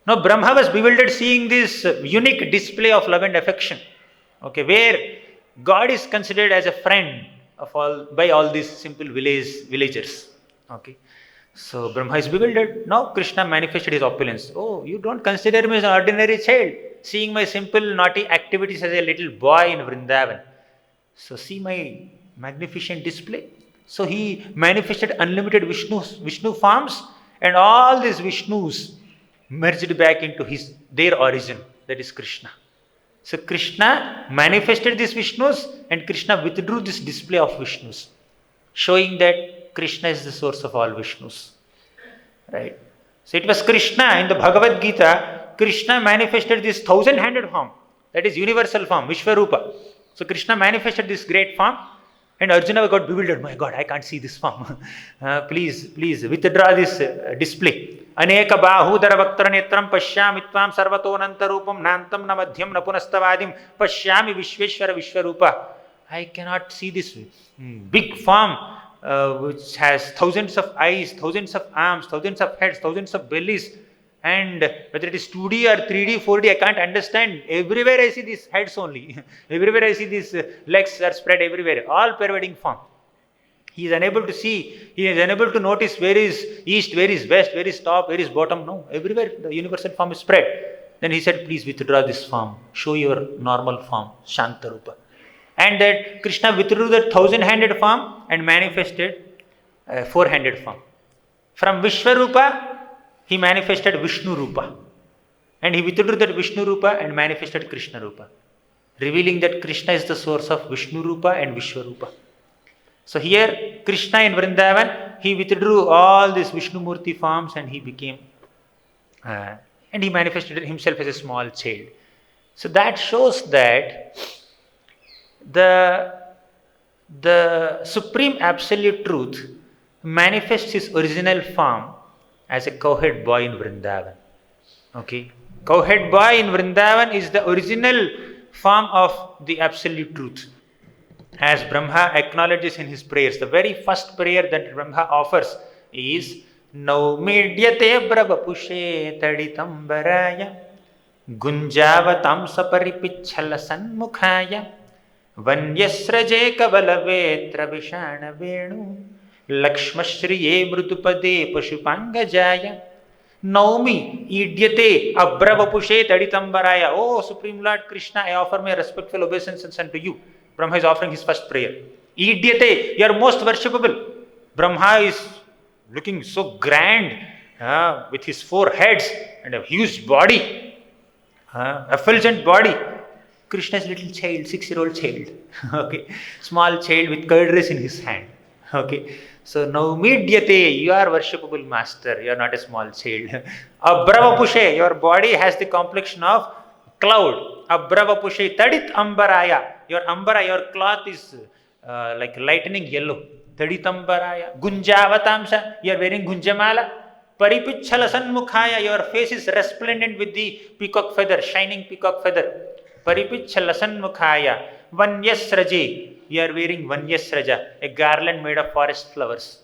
Now Brahma was bewildered seeing this unique display of love and affection. Okay, where God is considered as a friend of by all these simple villagers. Okay, so Brahma is bewildered. Now Krishna manifested his opulence. Oh, you don't consider me as an ordinary child, seeing my simple naughty activities as a little boy in Vrindavan. So see my magnificent display. So he manifested unlimited Vishnu forms, and all these Vishnus merged back into their origin, that is Krishna. So Krishna manifested these Vishnus and Krishna withdrew this display of Vishnus, showing that Krishna is the source of all Vishnus. Right? So it was Krishna in the Bhagavad Gita, Krishna manifested this 1,000-handed form, that is universal form, Vishwarupa. So Krishna manifested this great form and Arjuna got bewildered. My God, I can't see this form. Please withdraw this display. Aneka bahudara vaktara netram pashyami tvam sarvatonanta rupam nantam na madhyam na punastavadim pashyami vishveshwara vishwarupa. I cannot see this big form which has thousands of eyes, thousands of arms, thousands of heads, thousands of bellies, and whether it is 2D or 3D, 4D, I can't understand. Everywhere I see these heads only. Everywhere I see these legs are spread everywhere, all pervading form. He is unable to see, he is unable to notice where is east, where is west, where is top, where is bottom. No, everywhere the universal form is spread. Then he said, please withdraw this form, show your normal form, Shantarupa. And that Krishna withdrew the 1,000-handed form and manifested a 4-handed form. From Vishwarupa, he manifested Vishnu Rupa. And he withdrew that Vishnu Rupa and manifested Krishna Rupa, revealing that Krishna is the source of Vishnu Rupa and Vishwarupa. So here, Krishna in Vrindavan, he withdrew all these Vishnu Murti forms and he became, and he manifested himself as a small child. So that shows that the Supreme Absolute Truth manifests his original form as a cowhead boy in Vrindavan. Okay, cowhead boy in Vrindavan is the original form of the Absolute Truth. As Brahma acknowledges in his prayers, the very first prayer that Brahma offers is Naumidyate Brahvapushe Taditambaraya Gunjavatam Saparipichhala Sanmukhaya Vanyasraje Kavalavetra Vishana Venu Lakshmashriye Mrudupade Pashupangajaya Naumi Idyate Abravapushe Taditambaraya. Oh Supreme Lord Krishna, I offer my respectful obeisances unto you. Brahma is offering his first prayer. Idyate, you are most worshipable. Brahma is looking so grand with his 4 heads and a huge body, effulgent body. Krishna is a little child, 6-year-old child. Okay, small child with curd rice in his hand. Okay, so now Midyate, you are worshipable master, you are not a small child. Abravapushe, your body has the complexion of cloud. Abravapushe Tadit Ambaraya. Your ambara, your cloth is like lightning yellow. Tadit Ambaraya. Gunjavatamsa, you are wearing Gunjamala. Paripicchala Sanmukhaya, your face is resplendent with the peacock feather, shining peacock feather. Paripicchala Sanmukhaya. Vanyasraji, you are wearing Vanyasraja, a garland made of forest flowers.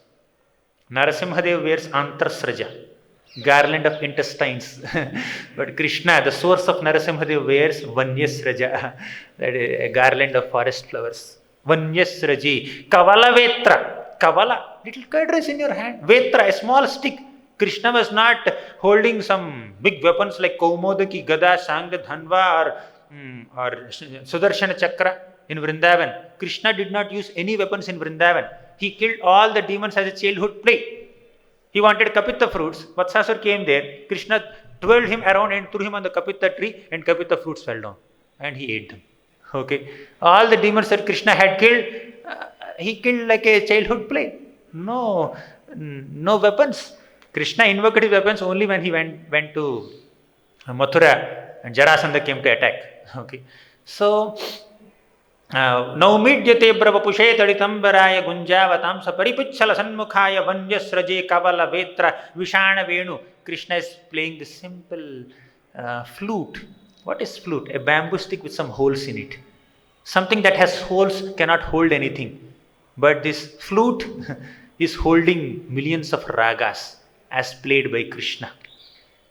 Narasimhadev wears Antarsraja, garland of intestines. But Krishna, the source of Narasimhadev, wears Vanyasraja, that is a garland of forest flowers. Vanyasraji. Kavala Vetra. Kavala, little curd rice in your hand. Vetra, a small stick. Krishna was not holding some big weapons like Kaumodaki, Gada, Sanga, Dhanva or Sudarshana Chakra in Vrindavan. Krishna did not use any weapons in Vrindavan. He killed all the demons as a childhood play. He wanted Kapitha fruits. Vatsasur came there. Krishna twirled him around and threw him on the Kapitha tree, and Kapitha fruits fell down. And he ate them. Okay. All the demons that Krishna had killed, he killed like a childhood play. No weapons. Krishna invoked his weapons only when he went to Mathura and Jarasandha came to attack. Okay. So, Naumidyate Brahvapushe Taditambaraya Gunjavatamsa Paripucchala Sanmukhaya Vanyasraje Kavala Vetra Vishana Venu. Krishna is playing the simple flute. What is flute? A bamboo stick with some holes in it. Something that has holes cannot hold anything. But this flute is holding millions of ragas as played by Krishna.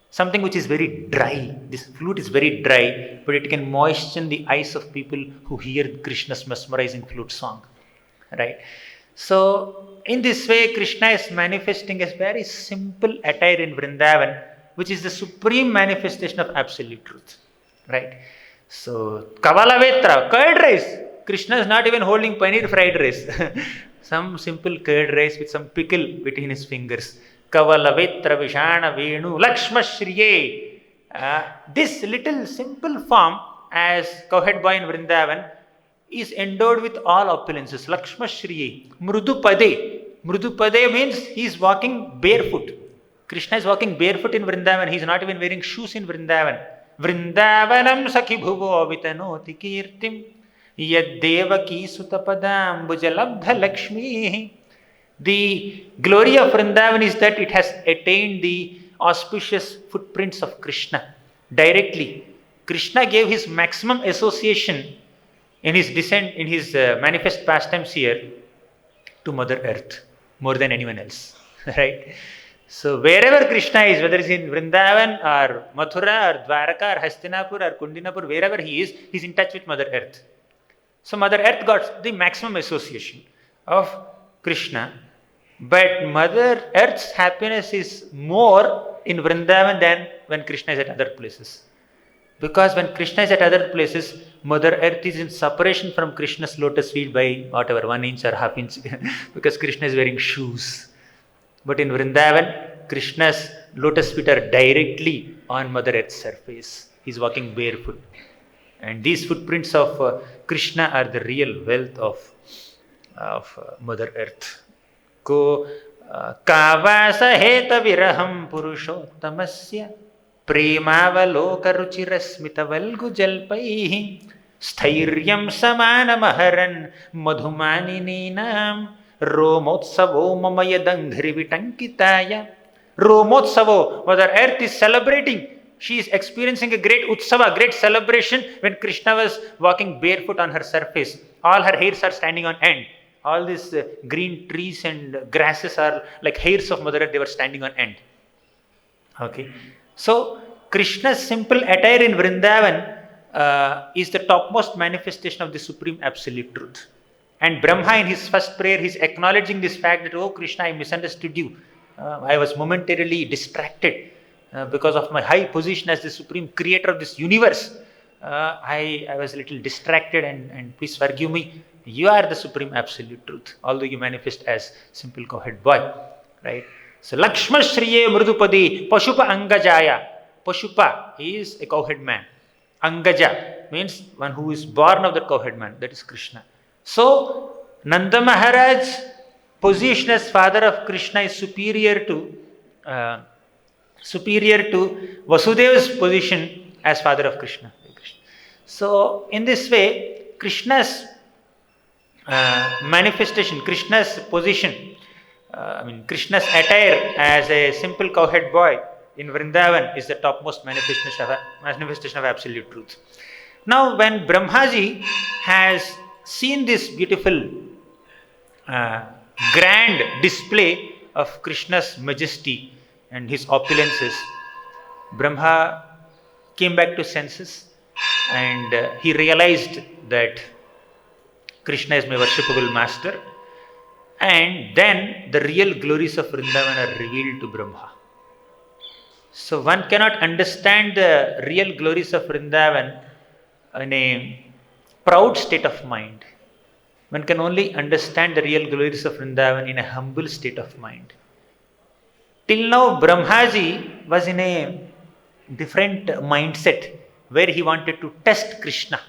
Something which is very dry. This flute is very dry, but it can moisten the eyes of people who hear Krishna's mesmerizing flute song. Right? So, in this way, Krishna is manifesting a very simple attire in Vrindavan, which is the supreme manifestation of absolute truth. Right? So, Kavala Vetra, curd rice. Krishna is not even holding paneer fried rice. Some simple curd rice with some pickle between his fingers. Kavala Vetra Vishana Venu Lakshma Shriye. This little simple form as cowhead boy in Vrindavan is endowed with all opulences. Lakshma Shriye. Mrudupade. Mrudupade means he is walking barefoot. Krishna is walking barefoot in Vrindavan. He is not even wearing shoes in Vrindavan. Vrindavanam Sakhi Bhuvo Vitanoti Kirtim Yaddevaki Sutapadam Bhujalabdha Lakshmi. The glory of Vrindavan is that it has attained the auspicious footprints of Krishna directly. Krishna gave his maximum association in his descent, in his manifest pastimes here to Mother Earth more than anyone else. Right? So wherever Krishna is, whether it's in Vrindavan or Mathura or Dwaraka or Hastinapur or Kundinapur, wherever he is, he's in touch with Mother Earth. So Mother Earth got the maximum association of Krishna. But Mother Earth's happiness is more in Vrindavan than when Krishna is at other places. Because when Krishna is at other places, Mother Earth is in separation from Krishna's lotus feet by whatever, 1 inch or half inch, because Krishna is wearing shoes. But in Vrindavan, Krishna's lotus feet are directly on Mother Earth's surface. He is walking barefoot. And these footprints of Krishna are the real wealth of Mother Earth. Ko kavasa heta viraham purushottamasya premavaloka ruchirasmita valgu jalpaihi sthiryam samanamaharan madhumaninam romotsavo mamaya danghri vitankitaya. Romotsavo, Mother Earth is celebrating. She is experiencing a great utsava, great celebration when Krishna was walking barefoot on her surface. All her hairs are standing on end. All these green trees and grasses are like hairs of Mother Earth, they were standing on end. Okay. So, Krishna's simple attire in Vrindavan is the topmost manifestation of the supreme absolute truth. And Brahma in his first prayer, he is acknowledging this fact that, oh Krishna, I misunderstood you. I was momentarily distracted because of my high position as the supreme creator of this universe. I was a little distracted and please forgive me. You are the supreme absolute truth, although you manifest as simple cowhead boy, right? So Lakshma Shriye Mrudupadi Pashupa Angajaya. Pashupa, he is a cowhead man. Angaja means one who is born of the cowhead man, that is Krishna. So Nanda Maharaj's position as father of Krishna is superior to Vasudeva's position as father of Krishna. So in this way, Krishna's manifestation, Krishna's position, Krishna's attire as a simple cowhead boy in Vrindavan is the topmost manifestation of absolute truth. Now, when Brahmaji has seen this beautiful, grand display of Krishna's majesty and his opulences, Brahma came back to senses and he realized that Krishna is my worshipable master, and then the real glories of Vrindavan are revealed to Brahma. So one cannot understand the real glories of Vrindavan in a proud state of mind. One can only understand the real glories of Vrindavan in a humble state of mind. Till now, Brahmaji was in a different mindset where he wanted to test Krishna.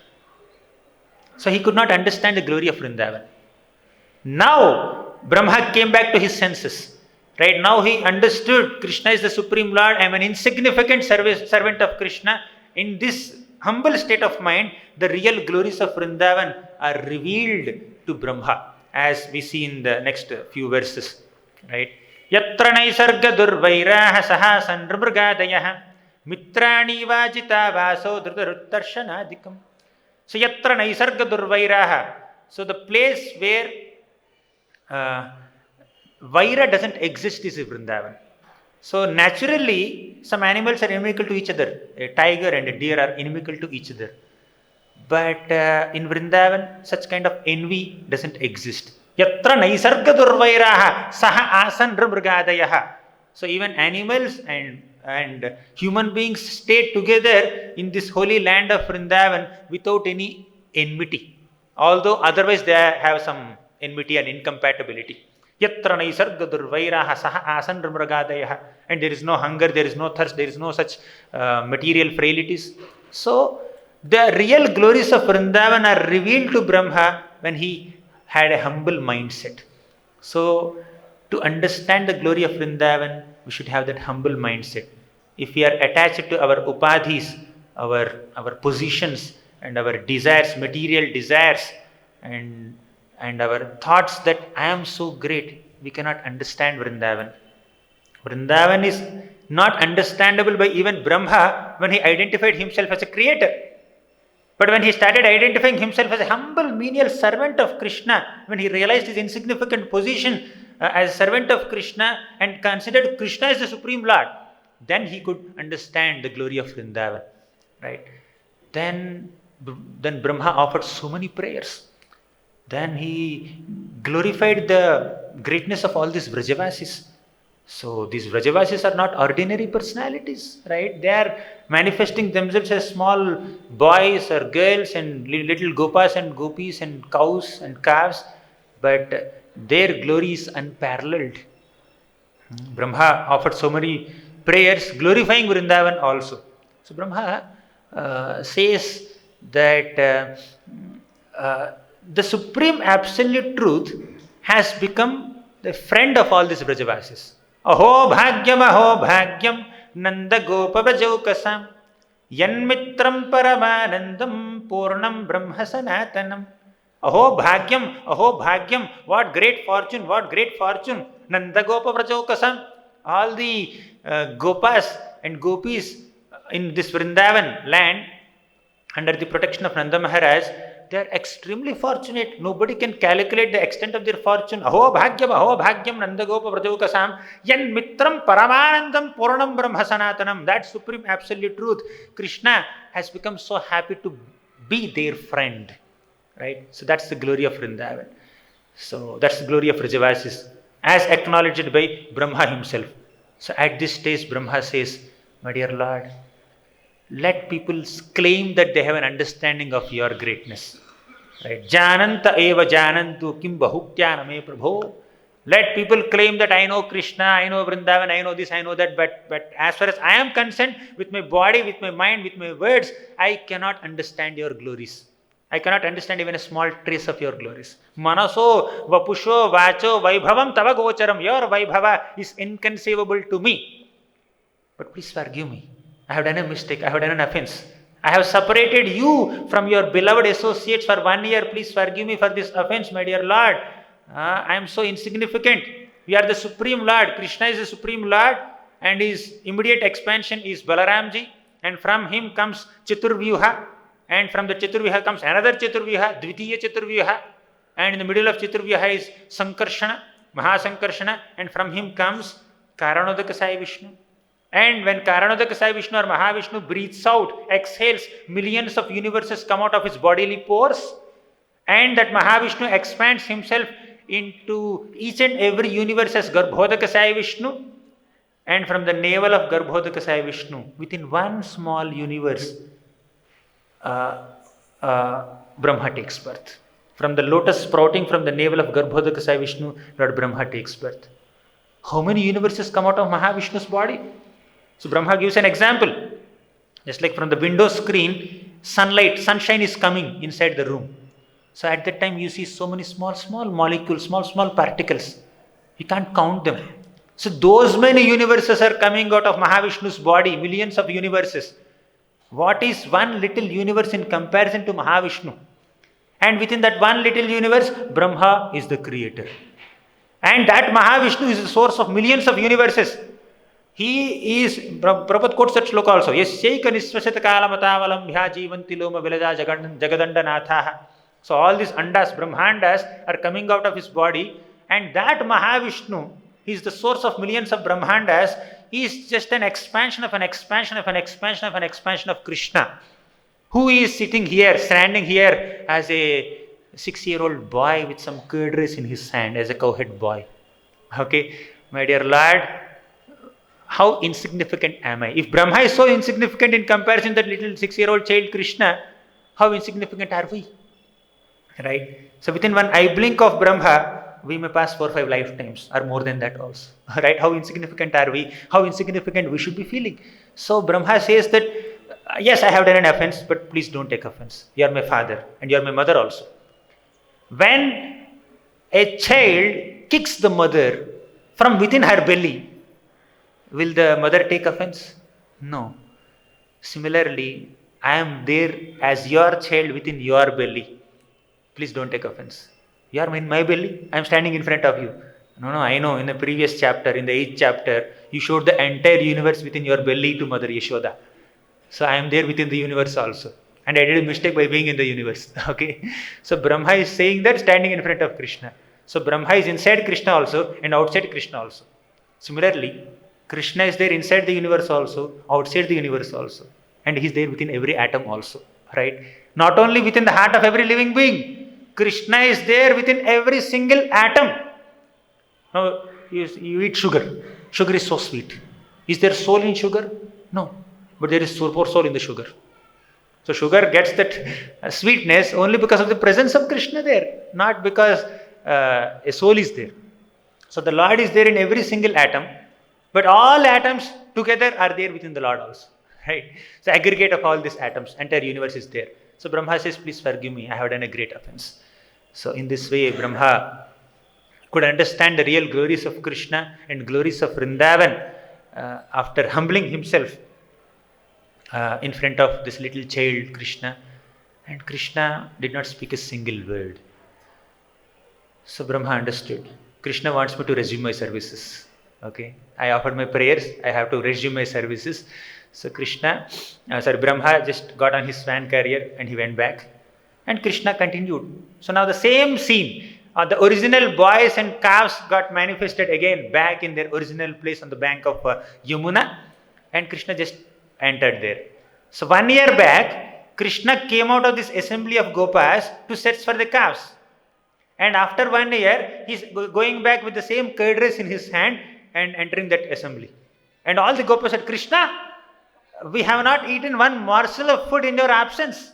So he could not understand the glory of Vrindavan. Now, Brahma came back to his senses. Right now he understood Krishna is the Supreme Lord. I am an insignificant servant of Krishna. In this humble state of mind, the real glories of Vrindavan are revealed to Brahma, as we see in the next few verses. Right? Yatra naisarga durvairaha saha sanramrugadayah mitrani vajita vaso dhrutaruttarshanaadikam. So yatra naisarga durvairaha. So the place where Vaira doesn't exist is Vrindavan. So naturally, some animals are inimical to each other. A tiger and a deer are inimical to each other. But in Vrindavan, such kind of envy doesn't exist. Yatra naisarga durvairaha saha asan mrgadayaha. So even animals and human beings stay together in this holy land of Vrindavan without any enmity. Although otherwise they have some enmity and incompatibility. Yatra naisarga durvairaha saha asan mrgadayah. And there is no hunger, there is no thirst, there is no such material frailties. So the real glories of Vrindavan are revealed to Brahma when he had a humble mindset. So to understand the glory of Vrindavan, we should have that humble mindset. If we are attached to our upadhis, our positions and our desires, material desires, and our thoughts that I am so great, we cannot understand Vrindavan. Vrindavan is not understandable by even Brahma when he identified himself as a creator. But when he started identifying himself as a humble, menial servant of Krishna, when he realized his insignificant position as servant of Krishna and considered Krishna as the Supreme Lord, then he could understand the glory of Vrindavan. Right? Then Brahma offered so many prayers. Then he glorified the greatness of all these Vrajavasis. So these Vrajavasis are not ordinary personalities, right? They are manifesting themselves as small boys or girls and little gopas and gopis and cows and calves, but their glory is unparalleled. Brahma offered so many prayers glorifying Vrindavan also. So Brahma says that the Supreme Absolute Truth has become the friend of all these Vrajavasis. Aho bhagyam nanda gopa brajaukasam yanmitram paramanandam purnam brahma sanatanam. Aho bhagyam, what great fortune, nanda gopa brajaukasam. All the gopas and gopis in this Vrindavan land under the protection of Nanda Maharaj, they are extremely fortunate. Nobody can calculate the extent of their fortune. Aho bhagyam nanda gopa brajaukasam yan mitram paramanandam purnam brahma sanatanam. That Supreme Absolute Truth, Krishna has become so happy to be their friend. Right? So that's the glory of Vrindavan. So that's the glory of Vrajavasis as acknowledged by Brahma himself. So at this stage Brahma says, my dear Lord, let people claim that they have an understanding of your greatness. Right? Jananta eva janantu kim bahukyaname prabho. Let people claim that I know Krishna, I know Vrindavan, I know this, I know that, but as far as I am concerned, with my body, with my mind, with my words, I cannot understand your glories. I cannot understand even a small trace of your glories. Manaso, vapusho, vacho, vaibhavam tava gocharam. Your vaibhava is inconceivable to me. But please forgive me. I have done a mistake. I have done an offense. I have separated you from your beloved associates for 1 year. Please forgive me for this offense, my dear Lord. I am so insignificant. We are the Supreme Lord. Krishna is the Supreme Lord, and his immediate expansion is Balaramji, and from him comes Chaturvyuha, and from the Chaturvyuha comes another Chaturvyuha, Dvitiya Chaturvyuha, and in the middle of Chaturvyuha is Sankarshana, Mahasankarshana, and from him comes Karanodakasai Vishnu. And when Karanodakasai Vishnu or Mahavishnu breathes out, exhales, millions of universes come out of his bodily pores, and that Mahavishnu expands himself into each and every universe as Garbhodakasai Vishnu, and from the navel of Garbhodakasai Vishnu, within one small universe, Brahma takes birth. From the lotus sprouting from the navel of Garbhodakasai Vishnu, Lord Brahma takes birth. How many universes come out of Mahavishnu's body? So Brahma gives an example. Just like from the window screen, sunshine is coming inside the room. So at that time you see so many small molecules, small particles. You can't count them. So those many universes are coming out of Mahavishnu's body, millions of universes. What is one little universe in comparison to Mahavishnu? And within that one little universe, Brahma is the creator. And that Mahavishnu is the source of millions of universes. He is, Prabhupada quotes that shloka also, Yasyaika nisvasata kalamatavalamya jivanti loma vilaja jagadanda. So all these andas, Brahmandas are coming out of his body, and that Mahavishnu is the source of millions of Brahmandas. He is just an expansion of an expansion of an expansion of an expansion of Krishna, who is sitting here, standing here as a 6-year-old boy with some curd rice in his hand, as a cowhead boy. Okay, my dear Lord, how insignificant am I? If Brahma is so insignificant in comparison to that little 6-year-old child Krishna, how insignificant are we? Right? So within one eye blink of Brahma, we may pass 4 or 5 lifetimes or more than that also. Right? How insignificant are we? How insignificant we should be feeling. So Brahma says that, yes, I have done an offense, but please don't take offense. You are my father and you are my mother also. When a child kicks the mother from within her belly, will the mother take offense? No. Similarly, I am there as your child within your belly. Please don't take offense. You are in my belly. I am standing in front of you. No, I know. In the previous chapter, in the 8th chapter, you showed the entire universe within your belly to Mother Yashoda. So I am there within the universe also. And I did a mistake by being in the universe. Okay. So Brahma is saying that standing in front of Krishna. So Brahma is inside Krishna also and outside Krishna also. Similarly, Krishna is there inside the universe also, outside the universe also. And he is there within every atom also. Right? Not only within the heart of every living being. Krishna is there within every single atom. Now, you eat sugar. Sugar is so sweet. Is there soul in sugar? No. But there is soul in the sugar. So sugar gets that sweetness only because of the presence of Krishna there, not because a soul is there. So the Lord is there in every single atom, but all atoms together are there within the Lord also. Right? So aggregate of all these atoms, entire universe is there. So Brahma says, please forgive me, I have done a great offense. So in this way, Brahma could understand the real glories of Krishna and glories of Vrindavan after humbling himself in front of this little child Krishna. And Krishna did not speak a single word. So Brahma understood. Krishna wants me to resume my services. Okay, I offered my prayers, I have to resume my services. So Brahma just got on his swan carrier and he went back. And Krishna continued. So now the same scene, the original boys and calves got manifested again back in their original place on the bank of Yamuna, and Krishna just entered there. So 1 year back, Krishna came out of this assembly of Gopas to search for the calves. And after 1 year, he's going back with the same curd rice in his hand and entering that assembly. And all the Gopas said, Krishna, we have not eaten one morsel of food in your absence.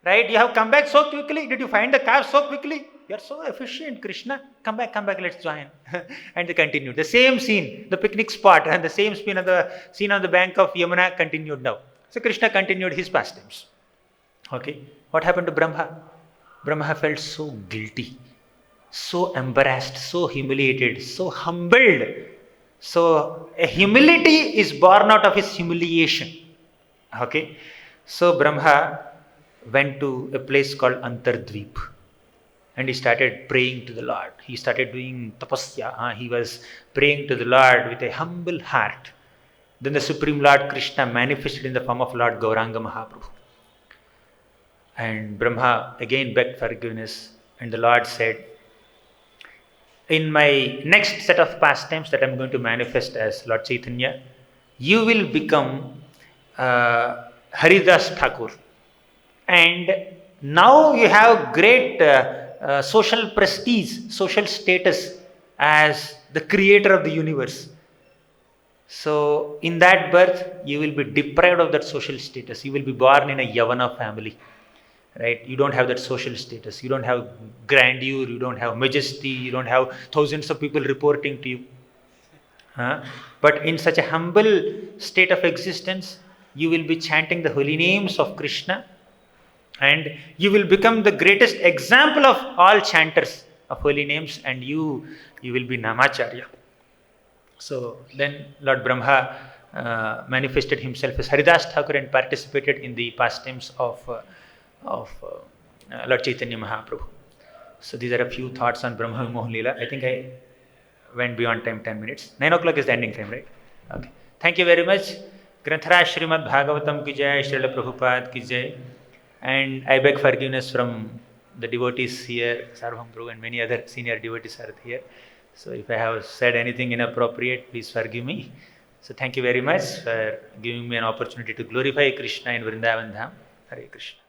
Right? You have come back so quickly. Did you find the calves so quickly? You are so efficient, Krishna. Come back, let's join. And they continued. The same scene, the picnic spot and the same scene on the bank of Yamuna continued now. So Krishna continued his pastimes. Okay. What happened to Brahma? Brahma felt so guilty, so embarrassed, so humiliated, so humbled. So a humility is born out of his humiliation. Okay. So Brahma went to a place called Antardvip and he started praying to the Lord. He started doing tapasya. He was praying to the Lord with a humble heart. Then the Supreme Lord Krishna manifested in the form of Lord Gauranga Mahaprabhu. And Brahma again begged forgiveness, and the Lord said, in my next set of pastimes that I am going to manifest as Lord Chaitanya, you will become Haridas Thakur. And now you have great social prestige, social status as the creator of the universe. So, in that birth, you will be deprived of that social status. You will be born in a Yavana family, right? You don't have that social status. You don't have grandeur. You don't have majesty. You don't have thousands of people reporting to you. But in such a humble state of existence, you will be chanting the holy names of Krishna, and you will become the greatest example of all chanters of holy names, and you will be Namacharya. So then Lord Brahma manifested himself as Haridas Thakur and participated in the pastimes of Lord Chaitanya Mahaprabhu. So these are a few thoughts on Brahma Vimohan Leela. I think I went beyond time 10 minutes. 9 o'clock is the ending time, right? Okay. Thank you very much. Granthara Srimad Bhagavatam ki jai, Srila Prabhupada ki jai. And I beg forgiveness from the devotees here, Sarvam Prabhu and many other senior devotees are here. So if I have said anything inappropriate, please forgive me. So thank you very much for giving me an opportunity to glorify Krishna in Vrindavan Dham. Hare Krishna.